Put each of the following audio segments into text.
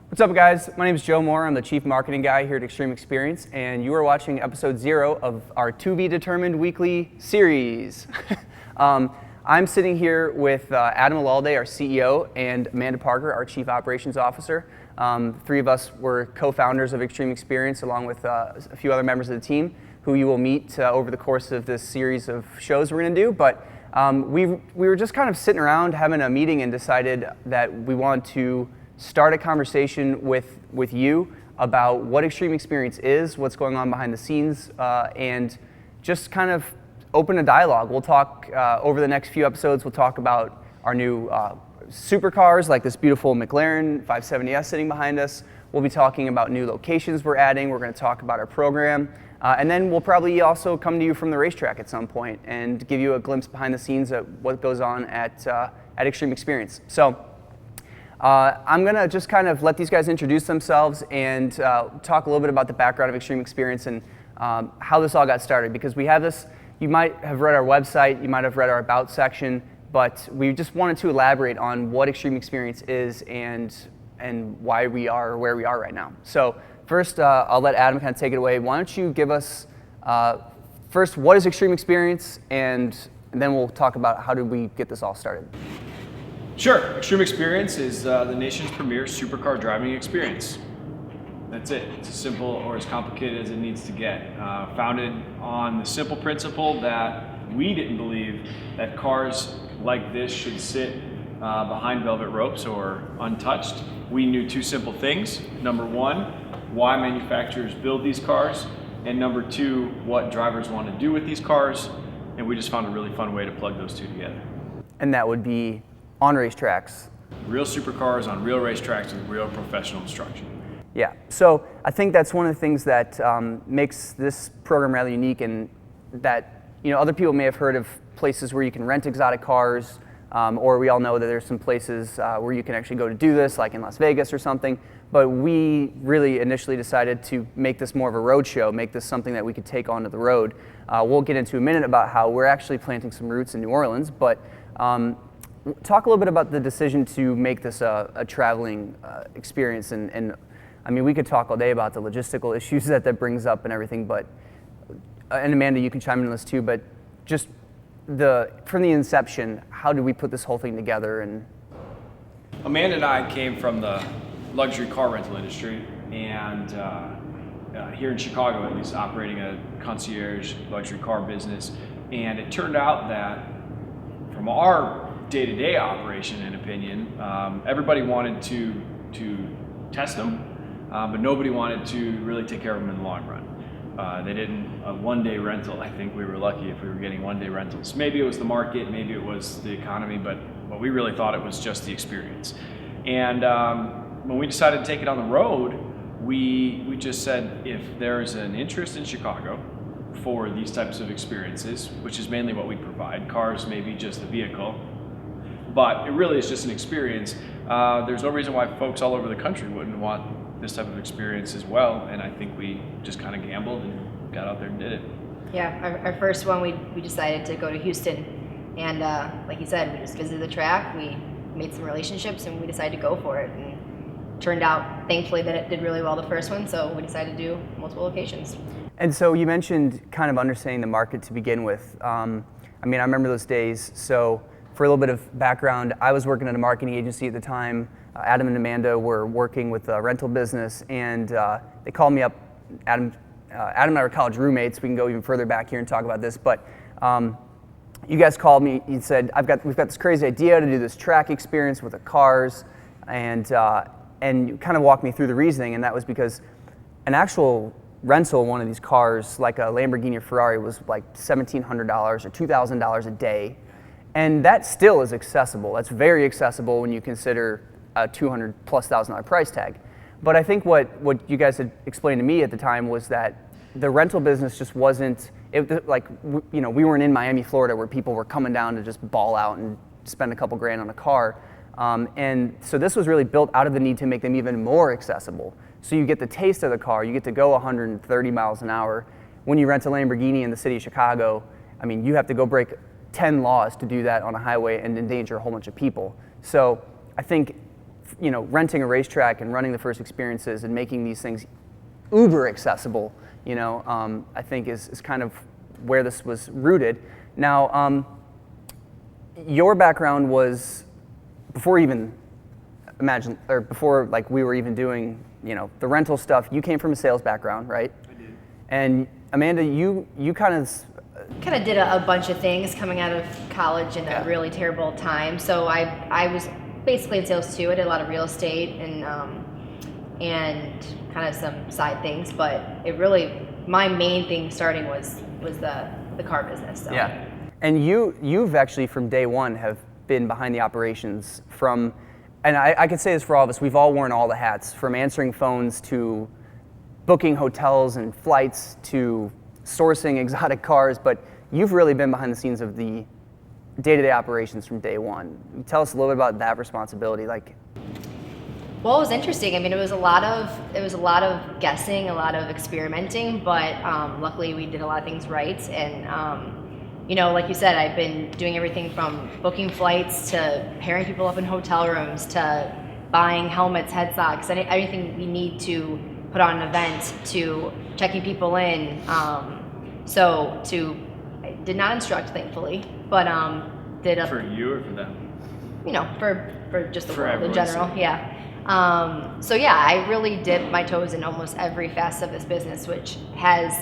What's up, guys? My name is Joe Moore. I'm the Chief Marketing Guy here at Xtreme Xperience, and you are watching episode 0 of our to-be-determined weekly series. I'm sitting here with Adam Olalde, our CEO, and Amanda Parker, our Chief Operations Officer. Three of us were co-founders of Xtreme Xperience, along with a few other members of the team, who you will meet over the course of this series of shows we're going to do. But we were just kind of sitting around having a meeting and decided that we want to start a conversation with you about what Xtreme Xperience is, what's going on behind the scenes, and just kind of open a dialogue. We'll talk over the next few episodes. We'll talk about our new supercars, like this beautiful McLaren 570S sitting behind us. We'll be talking about new locations we're adding. We're going to talk about our program. And then we'll probably also come to you from the racetrack at some point and give you a glimpse behind the scenes of what goes on at Xtreme Xperience. So I'm going to just kind of let these guys introduce themselves and talk a little bit about the background of Xtreme Xperience and how this all got started. Because we have this, you might have read our website, you might have read our About section, but we just wanted to elaborate on what Xtreme Xperience is and why we are where we are right now. So first, I'll let Adam kind of take it away. Why don't you give us, first, what is Xtreme Xperience, and then we'll talk about how did we get this all started. Sure. Xtreme Xperience is the nation's premier supercar driving experience. That's it. It's as simple or as complicated as it needs to get. Founded on the simple principle that we didn't believe that cars like this should sit behind velvet ropes or untouched. We knew two simple things. Number one, why manufacturers build these cars, and number two, what drivers want to do with these cars, and we just found a really fun way to plug those two together. And that would be on racetracks. Real supercars on real racetracks with real professional instruction. Yeah, so I think that's one of the things that makes this program rather unique, and that, you know, other people may have heard of places where you can rent exotic cars, or we all know that there's some places where you can actually go to do this, like in Las Vegas or something. But we really initially decided to make this more of a road show, make this something that we could take onto the road. We'll get into a minute about how we're actually planting some roots in New Orleans, but talk a little bit about the decision to make this a traveling experience. And I mean, we could talk all day about the logistical issues that brings up and everything, but, and Amanda, you can chime in on this too, but just from the inception, how did we put this whole thing together? And Amanda and I came from the luxury car rental industry, and here in Chicago at least, operating a concierge luxury car business. And it turned out that from our day-to-day operation and opinion, everybody wanted to test them, but nobody wanted to really take care of them in the long run. They didn't, a one-day rental, I think we were lucky if we were getting one-day rentals. Maybe it was the market, maybe it was the economy, but we really thought it was just the experience. And when we decided to take it on the road, we just said, if there's an interest in Chicago for these types of experiences, which is mainly what we provide, cars may be just a vehicle, but it really is just an experience. There's no reason why folks all over the country wouldn't want this type of experience as well, and I think we just kind of gambled and got out there and did it. Yeah, our first one, we decided to go to Houston, and like you said, we just visited the track, we made some relationships, and we decided to go for it. And turned out, thankfully, that it did really well the first one, so we decided to do multiple locations. And so you mentioned kind of understanding the market to begin with. I mean, I remember those days. So for a little bit of background, I was working at a marketing agency at the time. Adam and Amanda were working with a rental business, and they called me up. Adam and I were college roommates. We can go even further back here and talk about this, but you guys called me and said, we've got this crazy idea to do this track experience with the cars, and you kind of walked me through the reasoning, and that was because an actual rental, one of these cars, like a Lamborghini or Ferrari, was like $1,700 or $2,000 a day. And that still is accessible. That's very accessible when you consider a $200,000+ price tag. But I think what you guys had explained to me at the time was that the rental business just wasn't, like, you know, we weren't in Miami, Florida, where people were coming down to just ball out and spend a couple grand on a car. And so this was really built out of the need to make them even more accessible. So you get the taste of the car, you get to go 130 miles an hour. When you rent a Lamborghini in the city of Chicago, I mean, you have to go break 10 laws to do that on a highway and endanger a whole bunch of people. So I think renting a racetrack and running the first experiences and making these things uber accessible, I think is kind of where this was rooted. Now, your background was before like we were even doing, the rental stuff. You came from a sales background, right? I did. And Amanda, you kind of did a bunch of things coming out of college in Yeah. a really terrible time. So I was basically in sales too. I did a lot of real estate and kind of some side things, but my main thing starting was the car business. So. Yeah. And you've actually from day one have been behind the operations and I could say this for all of us, we've all worn all the hats, from answering phones to booking hotels and flights to sourcing exotic cars, but you've really been behind the scenes of the day-to-day operations from day one. Tell us a little bit about that responsibility. Well, it was interesting. I mean, it was a lot of guessing, a lot of experimenting, but luckily we did a lot of things right. And like you said, I've been doing everything from booking flights to pairing people up in hotel rooms to buying helmets, head socks, anything we need to put on an event, to checking people in. I did not instruct, thankfully, but did For you or for them? For just the For world in everyone's general, sake. yeah. I really dipped my toes in almost every facet of this business, which has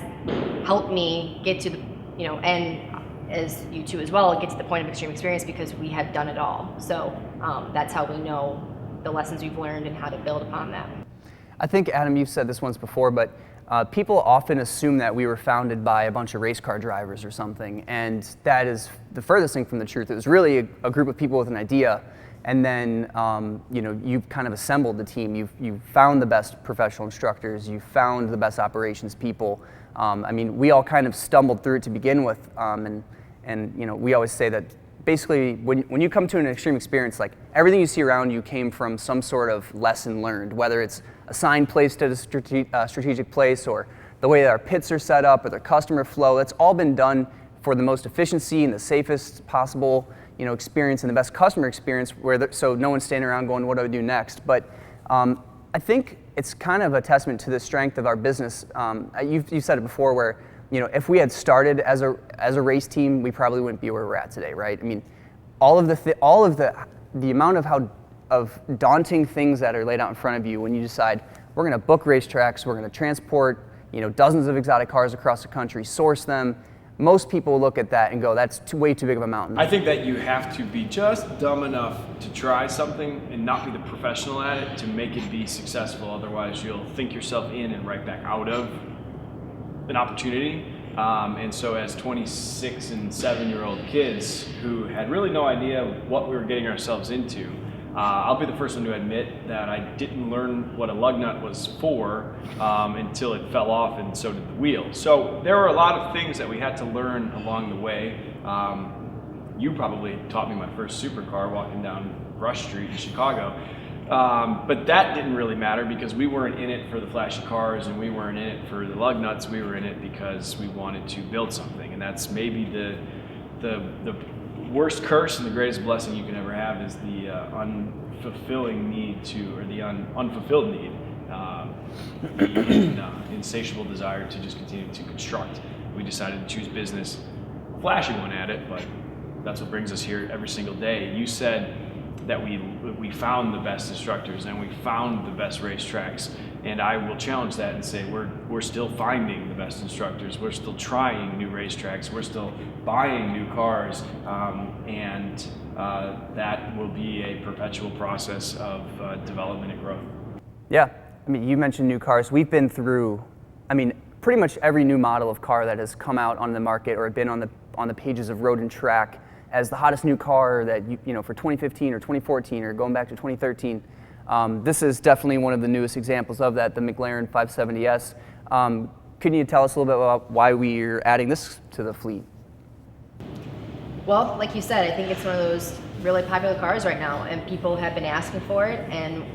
helped me get to the, and as you two as well, get to the point of Xtreme Xperience because we have done it all. So that's how we know the lessons we've learned and how to build upon that. I think, Adam, you've said this once before, but people often assume that we were founded by a bunch of race car drivers or something, and that is the furthest thing from the truth. It was really a group of people with an idea, and then you've kind of assembled the team. You've found the best professional instructors. You've found the best operations people. We all kind of stumbled through it to begin with, and we always say that basically when you come to an Xtreme Xperience, like everything you see around you came from some sort of lesson learned, whether it's assigned place to a strategic place, or the way that our pits are set up, or the customer flow. That's all been done for the most efficiency and the safest possible experience and the best customer experience, so no one's standing around going, what do I do next? But I think it's kind of a testament to the strength of our business. You've said it before, where if we had started as a race team, we probably wouldn't be where we're at today, right? I mean, all of the amount of daunting things that are laid out in front of you when you decide we're going to book racetracks, we're going to transport dozens of exotic cars across the country, source them. Most people look at that and go, that's way too big of a mountain. I think that you have to be just dumb enough to try something and not be the professional at it to make it be successful. Otherwise, you'll think yourself in and right back out of an opportunity. And so as 26 and 7-year-old kids who had really no idea what we were getting ourselves into, I'll be the first one to admit that I didn't learn what a lug nut was for until it fell off, and so did the wheel. So there were a lot of things that we had to learn along the way. You probably taught me my first supercar walking down Rush Street in Chicago. But that didn't really matter because we weren't in it for the flashy cars and we weren't in it for the lug nuts. We were in it because we wanted to build something, and that's maybe the worst curse and the greatest blessing you can ever have is the unfulfilling need to, or the unfulfilled need, the insatiable desire to just continue to construct. We decided to choose business, a flashy one at it, but that's what brings us here every single day. You said that we found the best instructors and we found the best racetracks, and I will challenge that and say we're still finding the best instructors, we're still trying new racetracks, we're still buying new cars, and that will be a perpetual process of development and growth. Yeah, you mentioned new cars. We've been through, pretty much every new model of car that has come out on the market or been on the pages of Road and Track as the hottest new car that for 2015 or 2014 or going back to 2013. This is definitely one of the newest examples of that, the McLaren 570S. Can you tell us a little bit about why we're adding this to the fleet? Well, like you said, I think it's one of those really popular cars right now, and people have been asking for it, and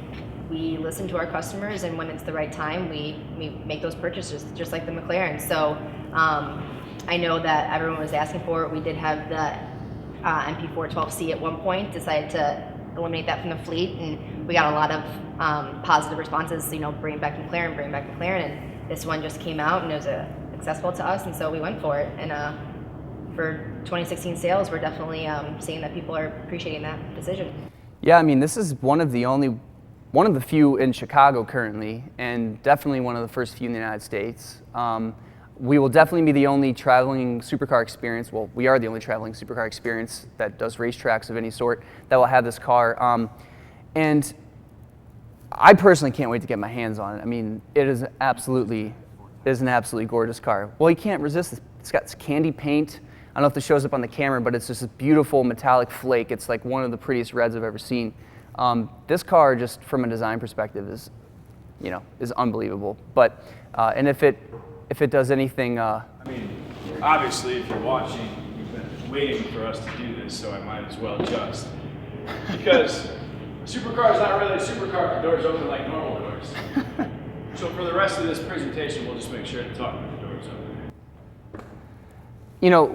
we listen to our customers, and when it's the right time, we make those purchases, just like the McLaren. So I know that everyone was asking for it. We did have the MP412C at one point, decided to eliminate that from the fleet, and we got a lot of positive responses, bring back McLaren, and this one just came out and it was successful to us, and so we went for it. And for 2016 sales, we're definitely seeing that people are appreciating that decision. Yeah, I mean, this is one of the few in Chicago currently, and definitely one of the first few in the United States. We will definitely be the only traveling supercar experience. Well, we are the only traveling supercar experience that does racetracks of any sort that will have this car. And I personally can't wait to get my hands on it. I mean, it is an absolutely gorgeous car. Well, you can't resist this. It's got candy paint. I don't know if this shows up on the camera, but it's just this beautiful metallic flake. It's like one of the prettiest reds I've ever seen. This car, just from a design perspective, is unbelievable. But and if it does anything, I mean, obviously, if you're watching, you've been waiting for us to do this, so I might as well just, because a supercar is not really a supercar if the doors open like normal doors. So for the rest of this presentation, we'll just make sure to talk about the doors open.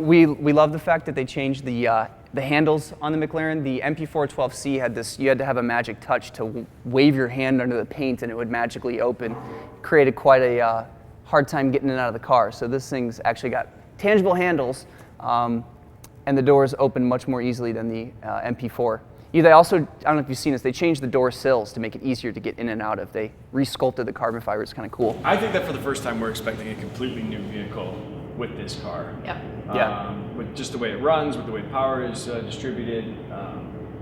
We love the fact that they changed the handles on the McLaren. The MP412C had this, you had to have a magic touch to wave your hand under the paint and it would magically open. Created quite a hard time getting it out of the car. So this thing's actually got tangible handles, and the doors open much more easily than the MP4. They also, I don't know if you've seen this, they changed the door sills to make it easier to get in and out of. They resculpted the carbon fiber. It's kind of cool. I think that for the first time we're expecting a completely new vehicle with this car. Yeah. With just the way it runs, with the way power is distributed.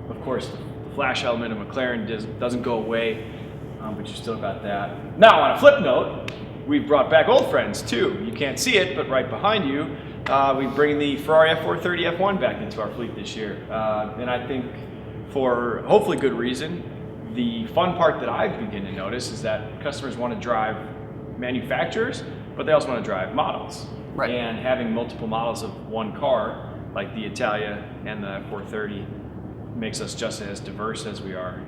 Of course, the flash element of McLaren doesn't go away, but you still got that. Now, on a flip note, we've brought back old friends too. You can't see it, but right behind you, we bring the Ferrari F430 F1 back into our fleet this year. And I think for hopefully good reason. The fun part that I've begun to notice is that customers want to drive manufacturers, but they also want to drive models. Right. And having multiple models of one car, like the Italia and the F430, makes us just as diverse as we are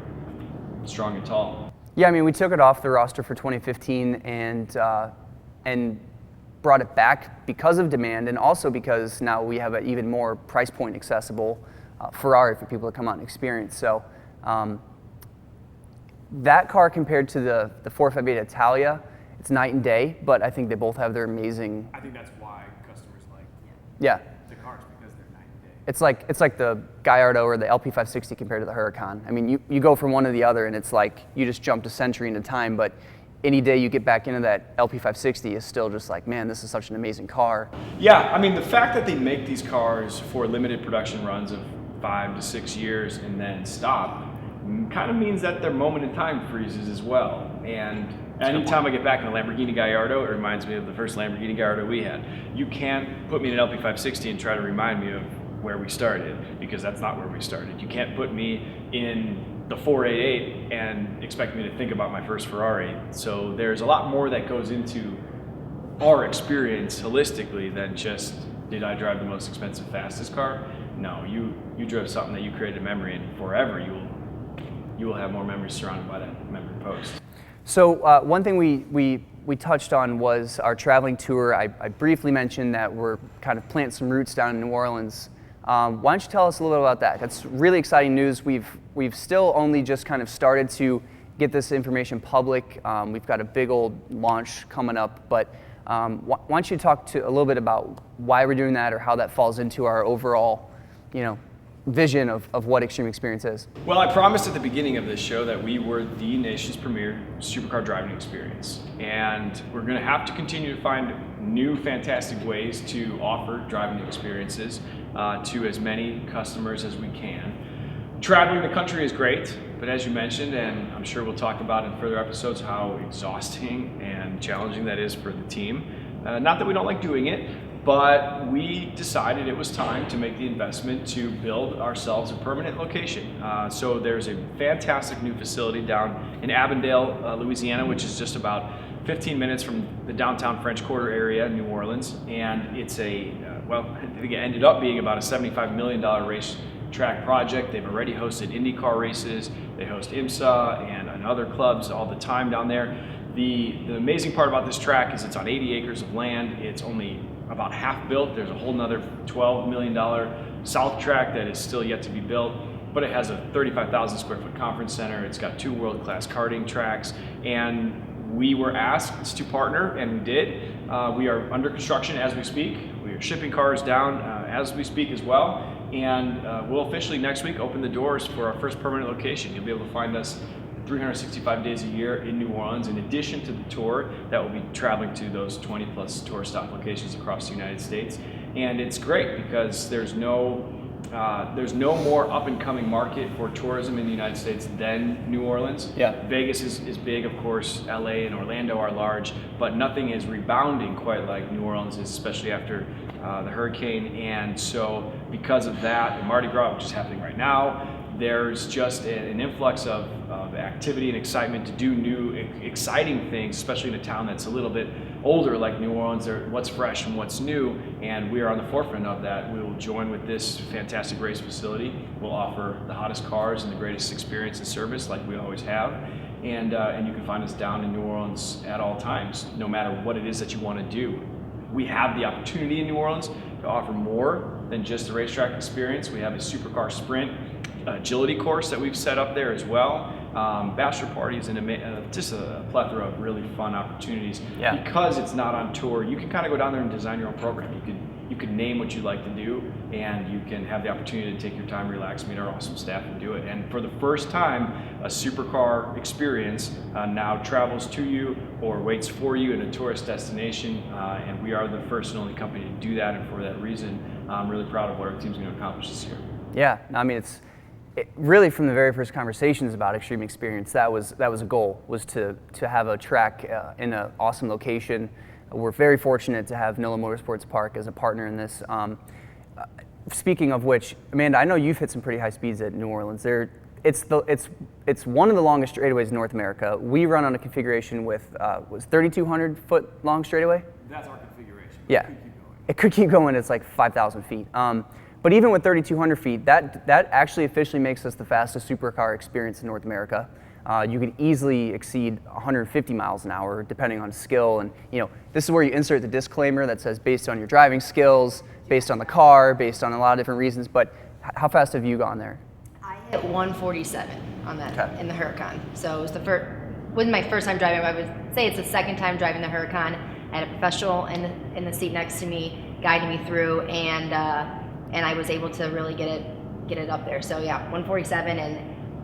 strong and tall. Yeah, I mean, we took it off the roster for 2015 and brought it back because of demand, and also because now we have an even more price point accessible Ferrari for people to come out and experience. So that car compared to the 458 Italia, it's night and day, but I think they both have their amazing. I think that's why customers like Yeah. the cars, because they're night and day. It's like the Gallardo or the LP560 compared to the Huracan. I mean, you go from one to the other, and it's like you just jumped a century into time. But any day you get back into that LP560 is still just like, man, this is such an amazing car. Yeah, I mean, the fact that they make these cars for limited production runs of 5 to 6 years and then stop kind of means that their moment in time freezes as well. And anytime I get back in a Lamborghini Gallardo, it reminds me of the first Lamborghini Gallardo we had. You can't put me in an LP560 and try to remind me of where we started, because that's not where we started. You can't put me in the 488 and expect me to think about my first Ferrari. So there's a lot more that goes into our experience holistically than just, did I drive the most expensive, fastest car? No, you drove something that you created a memory, and forever you will have more memories surrounded by that memory post. So one thing we touched on was our traveling tour. I briefly mentioned that we're kind of planting some roots down in New Orleans. Why don't you tell us a little bit about that? That's really exciting news. We've still only just kind of started to get this information public. We've got a big old launch coming up, but why don't you talk a little bit about why we're doing that, or how that falls into our overall, vision of what Xtreme Xperience is? Well, I promised at the beginning of this show that we were the nation's premier supercar driving experience, and we're going to have to continue to find new fantastic ways to offer driving experiences to as many customers as we can. Traveling the country is great, but as you mentioned, and I'm sure we'll talk about in further episodes, how exhausting and challenging that is for the team. Not that we don't like doing it, but we decided it was time to make the investment to build ourselves a permanent location. So there's a fantastic new facility down in Avondale, Louisiana, which is just about 15 minutes from the downtown French Quarter area, New Orleans. And it's I think it ended up being about a $75 million racetrack project. They've already hosted IndyCar races. They host IMSA and other clubs all the time down there. The amazing part about this track is it's on 80 acres of land. It's only about half built. There's a whole nother $12 million south track that is still yet to be built. but it has a 35,000 square foot conference center. It's got 2 world-class karting tracks, and we were asked to partner, and we did. We are under construction as we speak. We are shipping cars down as we speak as well, and we'll officially next week open the doors for our first permanent location. You'll be able to find us 365 days a year in New Orleans, in addition to the tour that will be traveling to those 20 plus tour stop locations across the United States. And it's great because there's no more up and coming market for tourism in the United States than New Orleans. Yeah. Vegas is big, of course. LA and Orlando are large, but nothing is rebounding quite like New Orleans is, especially after the hurricane. And so because of that, and Mardi Gras, which is happening right now, there's just an influx of activity and excitement to do new, exciting things, especially in a town that's a little bit older like New Orleans, or what's fresh and what's new, and we are on the forefront of that. We will join with this fantastic race facility. We'll offer the hottest cars and the greatest experience and service like we always have, and you can find us down in New Orleans at all times, no matter what it is that you want to do. We have the opportunity in New Orleans to offer more than just the racetrack experience. We have a Supercar Sprint agility course that we've set up there as well. Bachelor parties, and just a plethora of really fun opportunities. Yeah. Because it's not on tour, you can kind of go down there and design your own program. You could name what you'd like to do, and you can have the opportunity to take your time, relax, meet our awesome staff, and do it. And for the first time, a Supercar experience now travels to you or waits for you in a tourist destination, and we are the first and only company to do that. And for that reason, I'm really proud of what our team's going to accomplish this year. Yeah, I mean, really from the very first conversations about Xtreme Xperience, that was a goal, was to have a track in an awesome location. We're very fortunate to have NOLA Motorsports Park as a partner in this. Speaking of which, Amanda, I know you've hit some pretty high speeds at New Orleans. It's one of the longest straightaways in North America. We run on a configuration with was 3,200 foot long straightaway. That's our configuration. Yeah, it could keep going. It's like 5,000 feet. But even with 3,200 feet, that actually officially makes us the fastest supercar experience in North America. You could easily exceed 150 miles an hour depending on skill. And this is where you insert the disclaimer that says based on your driving skills, based on the car, based on a lot of different reasons. But how fast have you gone there? I hit 147 on that Okay. in the Huracan. So it was wasn't my first time driving. I would say it's the second time driving the Huracan. I had a professional in the seat next to me, guiding me through, and I was able to really get it up there. So yeah, 147, and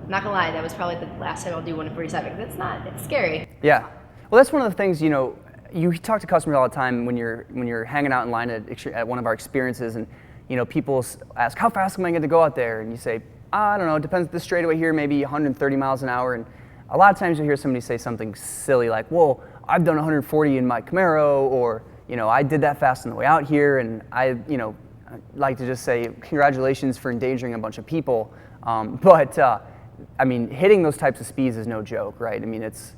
I'm not gonna lie, that was probably the last time I'll do 147. It's scary. Yeah, well, that's one of the things. You talk to customers all the time when you're hanging out in line at one of our experiences, and people ask, how fast am I going to go out there? And you say, I don't know, it depends. This straightaway here, maybe 130 miles an hour. And a lot of times you hear somebody say something silly like, well, I've done 140 in my Camaro, or I did that fast on the way out here, and I like to just say congratulations for endangering a bunch of people. I mean, hitting those types of speeds is no joke, right? I mean, it's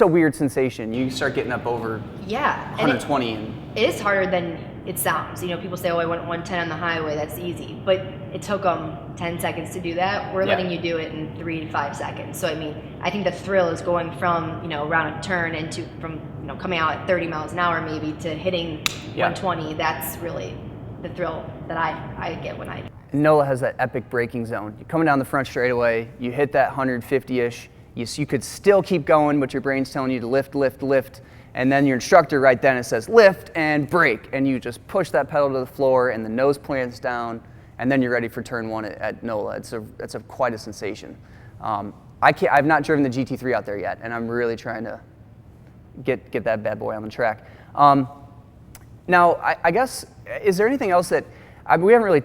a weird sensation. You start getting up over 120. It is harder than it sounds. People say, oh, I went 110 on the highway, that's easy. But it took them 10 seconds to do that. We're letting you do it in 3 to 5 seconds. So, I mean, I think the thrill is going from, around a turn from coming out at 30 miles an hour maybe to hitting 120. That's really the thrill that I get when I drive. NOLA has that epic braking zone. You're coming down the front straightaway, you hit that 150-ish, you could still keep going, but your brain's telling you to lift, lift, lift, and then your instructor right then it says lift and brake, and you just push that pedal to the floor, and the nose plants down, and then you're ready for turn one at NOLA. It's quite a sensation. I've not driven the GT3 out there yet, and I'm really trying to get that bad boy on the track. Now, I guess, is there anything else that we haven't really?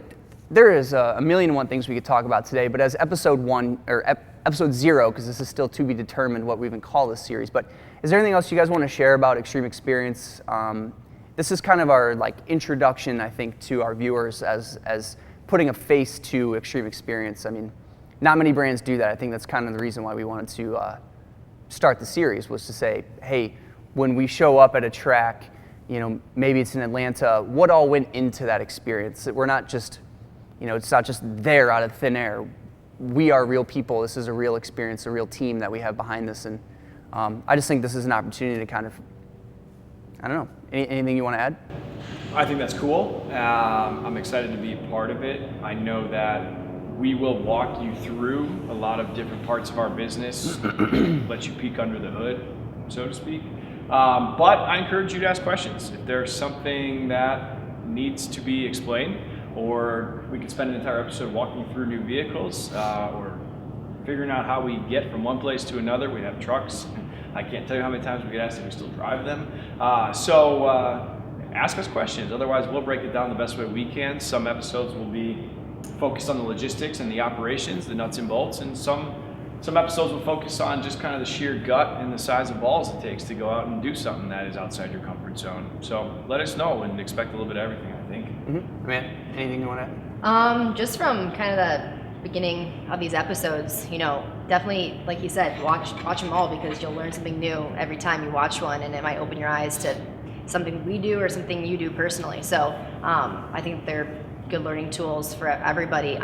There is a million and one things we could talk about today, but as episode 1 or episode 0, because this is still to be determined what we even call this series. But is there anything else you guys want to share about Xtreme Xperience? This is kind of our introduction, I think, to our viewers as putting a face to Xtreme Xperience. I mean, not many brands do that. I think that's kind of the reason why we wanted to start the series, was to say, hey, when we show up at a track, maybe it's in Atlanta, what all went into that experience? We're not just, it's not just there out of thin air. We are real people. This is a real experience, a real team that we have behind this. And I just think this is an opportunity to kind of, I don't know, anything you want to add? I think that's cool. I'm excited to be a part of it. I know that we will walk you through a lot of different parts of our business, let you peek under the hood, so to speak. But I encourage you to ask questions. If there's something that needs to be explained, or we could spend an entire episode walking through new vehicles, or figuring out how we get from one place to another. We have trucks. I can't tell you how many times we get asked if we still drive them. So ask us questions. Otherwise, we'll break it down the best way we can. Some episodes will be focused on the logistics and the operations, the nuts and bolts, and some episodes will focus on just kind of the sheer gut and the size of balls it takes to go out and do something that is outside your comfort zone. So let us know and expect a little bit of everything, I think. Mm-hmm. Man, anything you want to add? Just from kind of the beginning of these episodes, definitely, like you said, watch them all, because you'll learn something new every time you watch one, and it might open your eyes to something we do or something you do personally. So I think they're good learning tools for everybody.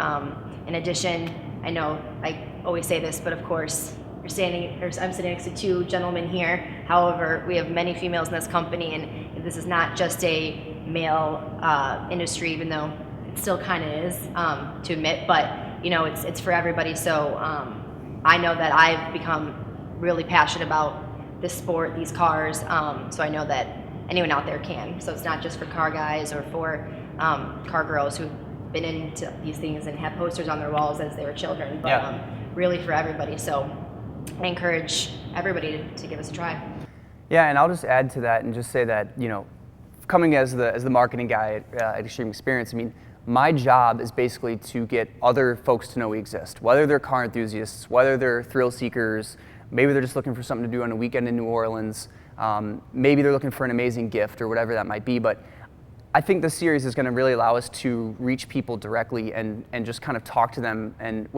In addition, I know I always say this, but of course, I'm sitting next to two gentlemen here. However, we have many females in this company, and this is not just a male industry, even though it still kind of is, to admit, but it's for everybody. So I know that I've become really passionate about this sport, these cars, so I know that anyone out there can. So it's not just for car guys or for car girls who've been into these things and have posters on their walls as they were children, but really for everybody. So I encourage everybody to give us a try. Yeah, and I'll just add to that and just say that, coming as the marketing guy at Xtreme Xperience, I mean, my job is basically to get other folks to know we exist, whether they're car enthusiasts, whether they're thrill seekers, maybe they're just looking for something to do on a weekend in New Orleans, maybe they're looking for an amazing gift or whatever that might be. But I think this series is going to really allow us to reach people directly and just kind of talk to them. And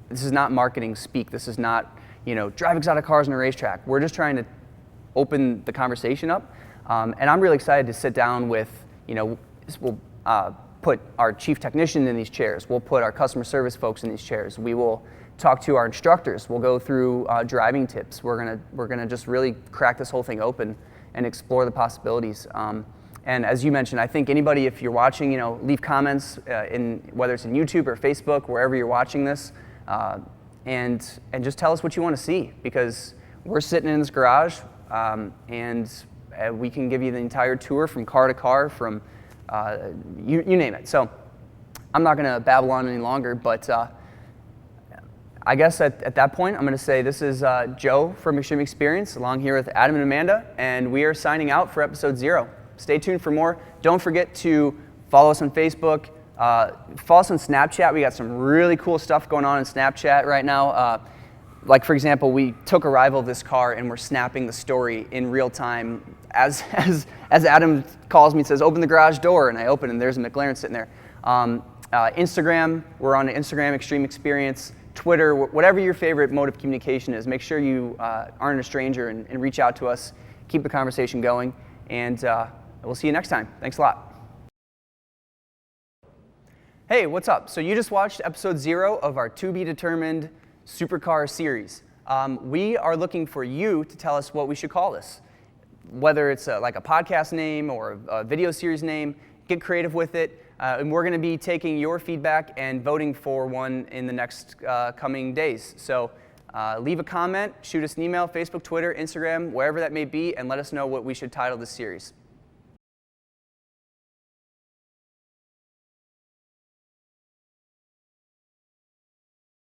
this is not marketing speak. This is not, drive exotic cars on a racetrack. We're just trying to open the conversation up. And I'm really excited to sit down with, we'll put our chief technician in these chairs. We'll put our customer service folks in these chairs. We will talk to our instructors. We'll go through driving tips. We're gonna just really crack this whole thing open and explore the possibilities. And as you mentioned, I think anybody, if you're watching, leave comments whether it's in YouTube or Facebook, wherever you're watching this, and just tell us what you want to see, because we're sitting in this garage, and we can give you the entire tour from car to car, from you name it. So I'm not going to babble on any longer, but I guess at that point, I'm going to say this is Joe from Xtreme Xperience, along here with Adam and Amanda, and we are signing out for episode 0. Stay tuned for more. Don't forget to follow us on Facebook, follow us on Snapchat. We got some really cool stuff going on in Snapchat right now. Like, for example, we took arrival of this car and we're snapping the story in real time as Adam calls me and says, open the garage door, and I open and there's a McLaren sitting there. Instagram, we're on Instagram, Xtreme Xperience, Twitter, whatever your favorite mode of communication is, make sure you aren't a stranger and reach out to us, keep the conversation going, and we'll see you next time. Thanks a lot. Hey, what's up? So you just watched episode 0 of our to be determined Supercar series. We are looking for you to tell us what we should call this. Whether it's like a podcast name or a video series name, get creative with it. And we're going to be taking your feedback and voting for one in the next coming days. So leave a comment, shoot us an email, Facebook, Twitter, Instagram, wherever that may be, and let us know what we should title this series.